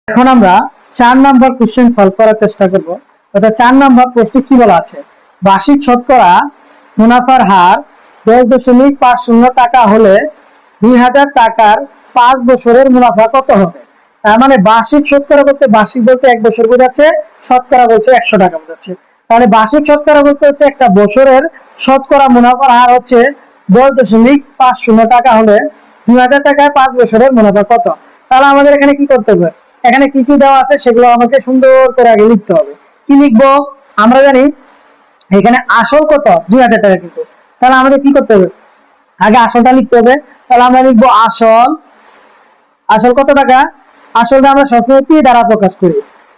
এখন আমরা 4 নম্বর question solve করার চেষ্টা করব। অর্থাৎ 4 নম্বর প্রশ্নে কি বলা আছে, বার্ষিক শতকরা মুনাফার হার 10.50 টাকা হলে 2000 টাকার 5 বছরের মুনাফা কত হবে। তার মানে বার্ষিক শতকরা বলতে, বার্ষিক বলতে 1 বছর বোঝাচ্ছে, শতকরা বলছে 100 টাকা বোঝাচ্ছে। তাহলে বার্ষিক শতকরা বলতে হচ্ছে একটা বছরের শতকরা মুনাফার হার হচ্ছে 10.50 টাকা হলে 2000 টাকায় 5 বছরের মুনাফা কত। তাহলে আমাদের এখানে কি করতে হবে, এখানে কি কি দেওয়া আছে সেগুলো আমাকে সুন্দর করে আগে লিখতে হবে। কি লিখবো, আমরা জানি এখানে আসল কত 2000 টাকা, কিন্তু তাহলে আমাদের কি করতে হবে, আগে আসলটা লিখতে হবে। তাহলে আমরা লিখবো আসল, আসল কত টাকা, আসলটা আমরা সবসময় পি দ্বারা প্রকাশ করি।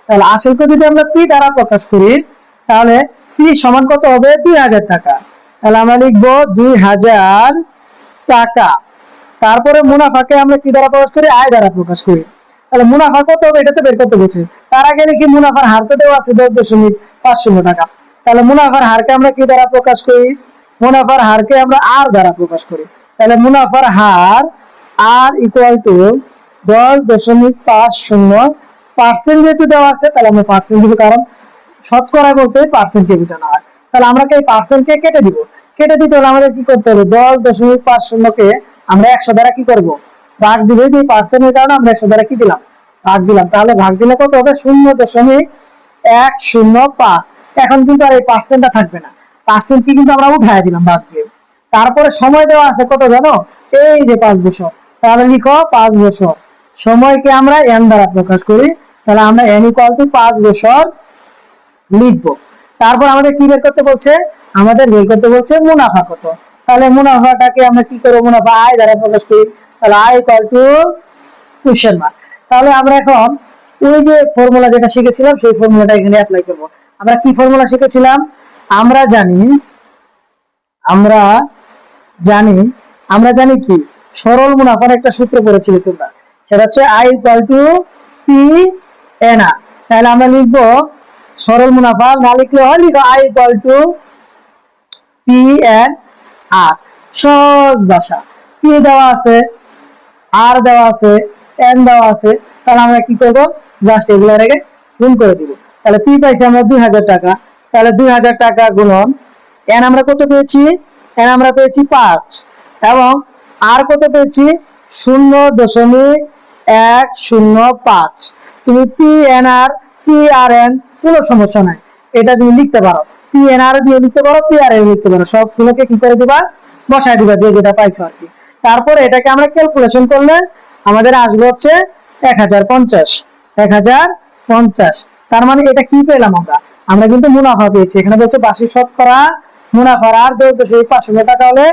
তাহলে আসলকে যদি আমরা পি দ্বারা প্রকাশ করি তাহলে পি সমান কত হবে 2000 টাকা। তাহলে আমরা লিখবো 2000 টাকা। তারপরে মুনাফাকে আমরা কি দ্বারা প্রকাশ করি, আয় দ্বারা প্রকাশ করি। তাহলে মুনাফা কত হবে এটা তো বের করতে বলছে। তার আগে লিখি মুনাফার হার তো দেওয়া আছে 10.50 টাকা। তাহলে মুনাফার হারকে আমরা কি দ্বারা প্রকাশ করি, মুনাফার হারকে আমরা আর দ্বারা প্রকাশ করি। তাহলে মুনাফার হার আর ইকুয়াল টু 10.50 পার্সেন্ট যেহেতু দেওয়া আছে তাহলে আমরা পার্সেন্ট দিব, কারণ শতকরা বলতে পার্সেন্টকে বোঝানো হয়। তাহলে আমরা এই পার্সেন্টকে কেটে দিব, কেটে দিতে হলে আমাদের কি করতে হবে, 10.50কে আমরা 100 দ্বারা কি করব, ভাগ দিব। যে পার্সেন্টের কারণে আমরা 100 দ্বারা কি দিলাম, ভাগ দিলাম। তাহলে ভাগ দিলে কত হবে 0.105। এখন কিন্তু আর এই পার্সেন্টটা থাকবে না, পার্সেন্ট কি কিন্তু আমরা উঠায় দিলাম ভাগ দিয়ে। তারপরে সময় দেওয়া আছে কত জানো, এই যে 5 বছর। তাহলে লিখো 5 বছর। সময়কে আমরা n দ্বারা প্রকাশ করি, তাহলে আমরা n ইকুয়াল টু 5 বছর লিখবো। তারপর আমাদের কি বের করতে বলছে, আমাদের বের করতে বলছে মুনাফা কত। তাহলে মুনাফাটাকে আমরা কি করব, মুনাফা আয় দ্বারা প্রকাশ করি। তাহলে আয় ইকুয়াল টু কোশ্চেন মার্ক। তাহলে আমরা এখন ওই যে ফর্মুলা যেটা শিখেছিলাম সেই ফর্মুলাটা এখানে অ্যাপ্লাই করব। আমরা কি ফর্মুলা শিখেছিলাম, আমরা জানি কি সরল মুনাফার একটা সূত্র পড়েছিলে তোমরা, সেটা হচ্ছে I equal to P N R. তাহলে আমরা লিখবো সরল মুনাফা, না লিখলে হয়, লিখো I equal to P N R. সহজ ভাষা, পি দেওয়া আছে, আর দেওয়া আছে, এন দেওয়া আছে। তাহলে আমরা কি করব, জাস্ট এগুলোর আগে গুণ করে দিব। তাহলে পি পাইছি আমরা 2000 টাকা। তাহলে 2000 টাকা গুণন এন আমরা কত পেয়েছি, এন আমরা পেয়েছি 5, এবং আর কত পেয়েছি 0.105। তুমি পি এন আর, পি আর এন কোনো সমস্যা নাই, এটা তুমি লিখতে পারো, পি এন আর দিয়ে লিখতে পারো, পি আর এন লিখতে পারো, সবগুলোকে কি করে দিবা, বসায় দিবা যে যেটা পাইছো আর কি। তারপরে এটাকে আমরা ক্যালকুলেশন করলে আমাদের আসবে হচ্ছে 1050। তার মানে এটা কি পেলাম আমরা কিন্তু মুনাফা পেয়েছি। এখানে বলছে বার্ষিক শতকরা মুনাফার আর 10.50 টাকা হলে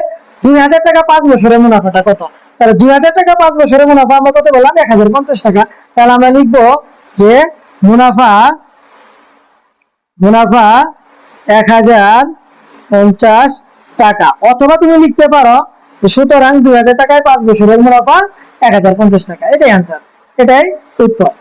2000 টাকা 5 বছরের মুনাফাটা কত। তাহলে 2000 টাকা 5 বছরের মুনাফা আমরা কত বললাম, 1050 টাকা। তাহলে আমরা লিখবো যে মুনাফা 1050 টাকা, অথবা তুমি লিখতে পারো সুতরাং 2000 টাকায় 5 বছরের মুনাফা 1050 টাকা। এটাই আনসার, এটাই উত্তর।